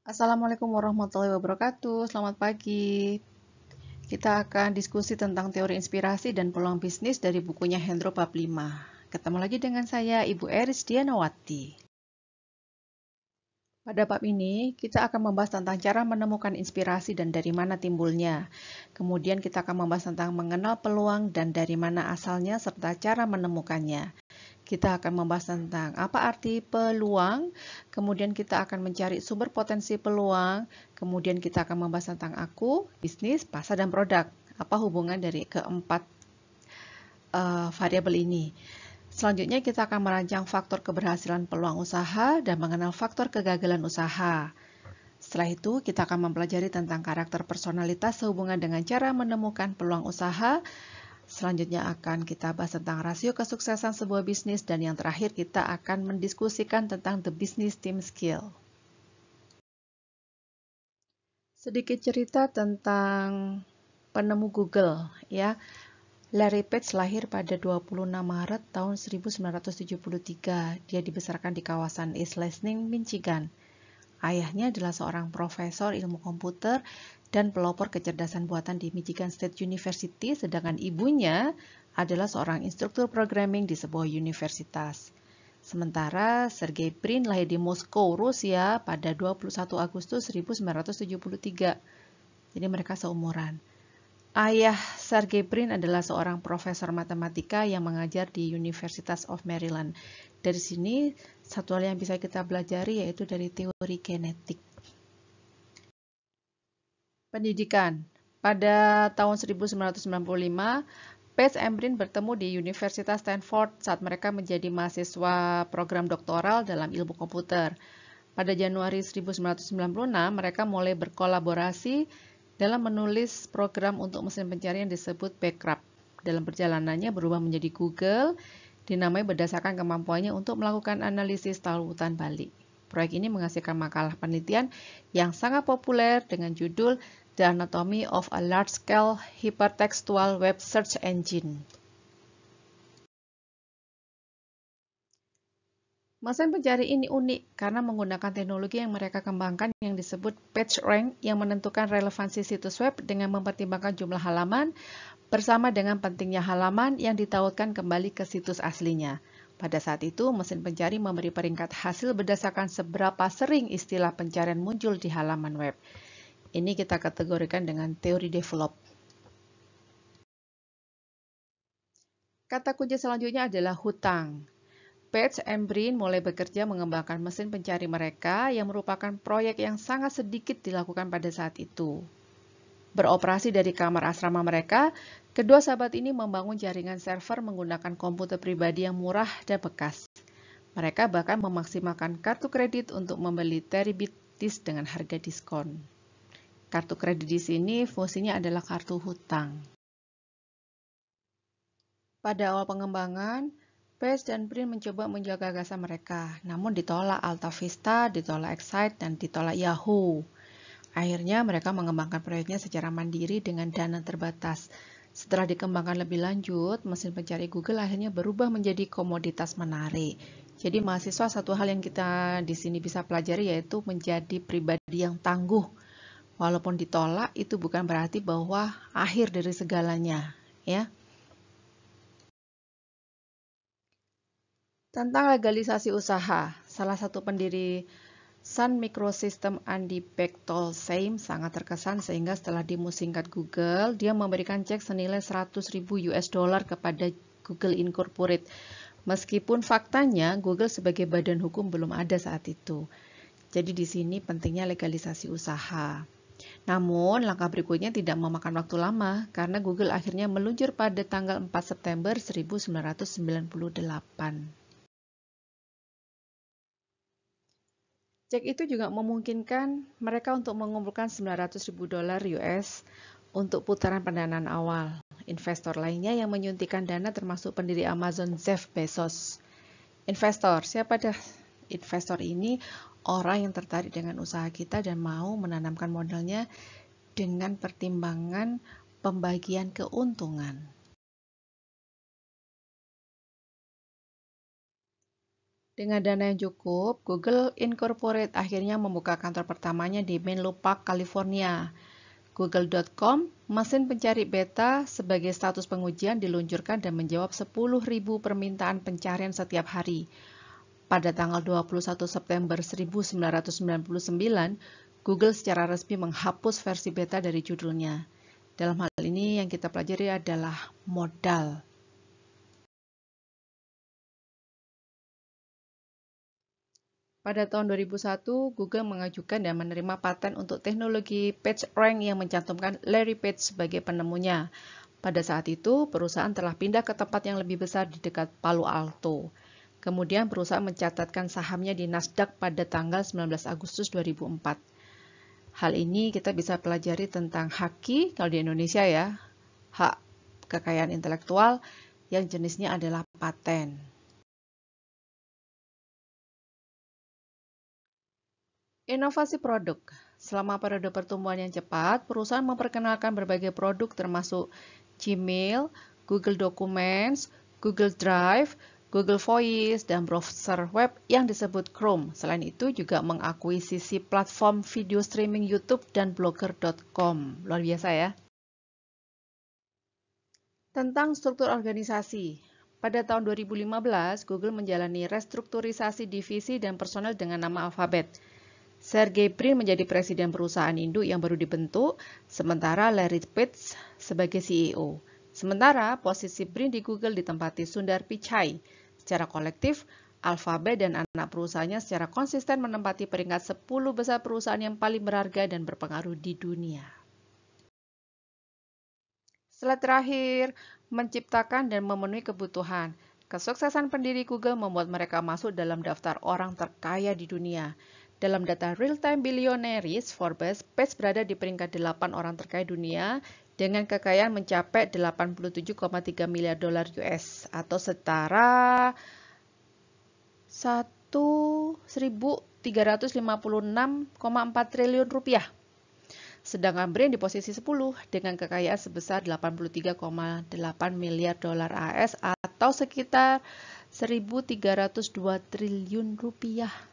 Assalamualaikum warahmatullahi wabarakatuh. Selamat pagi. Kita akan diskusi tentang teori inspirasi dan peluang bisnis dari bukunya Hendro Paplima. Ketemu lagi dengan saya, Ibu Eris Dianawati. Pada bab ini, kita akan membahas tentang cara menemukan inspirasi dan dari mana timbulnya. Kemudian kita akan membahas tentang mengenal peluang dan dari mana asalnya serta cara menemukannya. Kita akan membahas tentang apa arti peluang, kemudian kita akan mencari sumber potensi peluang, kemudian kita akan membahas tentang aku, bisnis, pasar, dan produk. Apa hubungan dari keempat variabel ini? Selanjutnya kita akan merancang faktor keberhasilan peluang usaha dan mengenal faktor kegagalan usaha. Setelah itu, kita akan mempelajari tentang karakter personalitas sehubungan dengan cara menemukan peluang usaha. Selanjutnya akan kita bahas tentang rasio kesuksesan sebuah bisnis, dan yang terakhir kita akan mendiskusikan tentang the business team skill. Sedikit cerita tentang penemu Google, ya. Larry Page lahir pada 26 Maret tahun 1973. Dia dibesarkan di kawasan East Lansing, Michigan. Ayahnya adalah seorang profesor ilmu komputer dan pelopor kecerdasan buatan di Michigan State University, sedangkan ibunya adalah seorang instruktur programming di sebuah universitas. Sementara Sergey Brin lahir di Moskow, Rusia pada 21 Agustus 1973. Jadi mereka seumuran. Ayah Sergey Brin adalah seorang profesor matematika yang mengajar di University of Maryland. Dari sini, satu hal yang bisa kita pelajari yaitu dari teori genetik. Pendidikan. Pada tahun 1995, Page dan Brin bertemu di Universitas Stanford saat mereka menjadi mahasiswa program doktoral dalam ilmu komputer. Pada Januari 1996, mereka mulai berkolaborasi dalam menulis program untuk mesin pencarian yang disebut Backrub. Dalam perjalanannya berubah menjadi Google, dinamai berdasarkan kemampuannya untuk melakukan analisis tautan balik. Proyek ini menghasilkan makalah penelitian yang sangat populer dengan judul The Anatomy of a Large-Scale Hypertextual Web Search Engine. Mesin pencari ini unik karena menggunakan teknologi yang mereka kembangkan yang disebut PageRank yang menentukan relevansi situs web dengan mempertimbangkan jumlah halaman bersama dengan pentingnya halaman yang ditautkan kembali ke situs aslinya. Pada saat itu, mesin pencari memberi peringkat hasil berdasarkan seberapa sering istilah pencarian muncul di halaman web. Ini kita kategorikan dengan teori develop. Kata kunci selanjutnya adalah hutang. Page dan Brin mulai bekerja mengembangkan mesin pencari mereka yang merupakan proyek yang sangat sedikit dilakukan pada saat itu. Beroperasi dari kamar asrama mereka, kedua sahabat ini membangun jaringan server menggunakan komputer pribadi yang murah dan bekas. Mereka bahkan memaksimalkan kartu kredit untuk membeli terabit disk dengan harga diskon. Kartu kredit di sini fungsinya adalah kartu hutang. Pada awal pengembangan, Page dan Brin mencoba menjaga gagasan mereka, namun ditolak Alta Vista, ditolak Excite, dan ditolak Yahoo. Akhirnya mereka mengembangkan proyeknya secara mandiri dengan dana terbatas. Setelah dikembangkan lebih lanjut, mesin pencari Google akhirnya berubah menjadi komoditas menarik. Jadi mahasiswa satu hal yang kita di sini bisa pelajari yaitu menjadi pribadi yang tangguh. Walaupun ditolak, itu bukan berarti bahwa akhir dari segalanya, ya. Tentang legalisasi usaha, salah satu pendiri Sun Microsystem Andy Bechtolsheim sangat terkesan sehingga setelah dimusingkan Google, dia memberikan cek senilai 100.000 US dollar kepada Google Incorporate. Meskipun faktanya Google sebagai badan hukum belum ada saat itu. Jadi di sini pentingnya legalisasi usaha. Namun, langkah berikutnya tidak memakan waktu lama karena Google akhirnya meluncur pada tanggal 4 September 1998. Cek itu juga memungkinkan mereka untuk mengumpulkan 900.000 dolar US untuk putaran pendanaan awal. Investor lainnya yang menyuntikkan dana termasuk pendiri Amazon Jeff Bezos. Investor, siapa dah investor ini? Orang yang tertarik dengan usaha kita dan mau menanamkan modalnya dengan pertimbangan pembagian keuntungan. Dengan dana yang cukup, Google Incorporate akhirnya membuka kantor pertamanya di Menlo Park, California. Google.com, mesin pencari beta sebagai status pengujian diluncurkan dan menjawab 10.000 permintaan pencarian setiap hari. Pada tanggal 21 September 1999, Google secara resmi menghapus versi beta dari judulnya. Dalam hal ini yang kita pelajari adalah modal. Pada tahun 2001, Google mengajukan dan menerima paten untuk teknologi PageRank yang mencantumkan Larry Page sebagai penemunya. Pada saat itu, perusahaan telah pindah ke tempat yang lebih besar di dekat Palo Alto. Kemudian perusahaan mencatatkan sahamnya di Nasdaq pada tanggal 19 Agustus 2004. Hal ini kita bisa pelajari tentang haki, kalau di Indonesia ya, hak kekayaan intelektual yang jenisnya adalah paten. Inovasi produk. Selama periode pertumbuhan yang cepat, perusahaan memperkenalkan berbagai produk termasuk Gmail, Google Documents, Google Drive, Google Voice, dan browser web yang disebut Chrome. Selain itu juga mengakuisisi platform video streaming YouTube dan blogger.com. Luar biasa ya. Tentang struktur organisasi. Pada tahun 2015, Google menjalani restrukturisasi divisi dan personel dengan nama Alphabet. Sergey Brin menjadi presiden perusahaan induk yang baru dibentuk, sementara Larry Page sebagai CEO. Sementara posisi Brin di Google ditempati Sundar Pichai. Secara kolektif, Alphabet dan anak perusahaannya secara konsisten menempati peringkat 10 besar perusahaan yang paling berharga dan berpengaruh di dunia. Slide terakhir, menciptakan dan memenuhi kebutuhan. Kesuksesan pendiri Google membuat mereka masuk dalam daftar orang terkaya di dunia. Dalam data Real-Time Billionaires Forbes, Page berada di peringkat 8 orang terkaya dunia dengan kekayaan mencapai 87,3 miliar dolar US atau setara 1.356,4 triliun rupiah. Sedangkan Brin di posisi 10 dengan kekayaan sebesar 83,8 miliar dolar AS atau sekitar 1.302 triliun rupiah.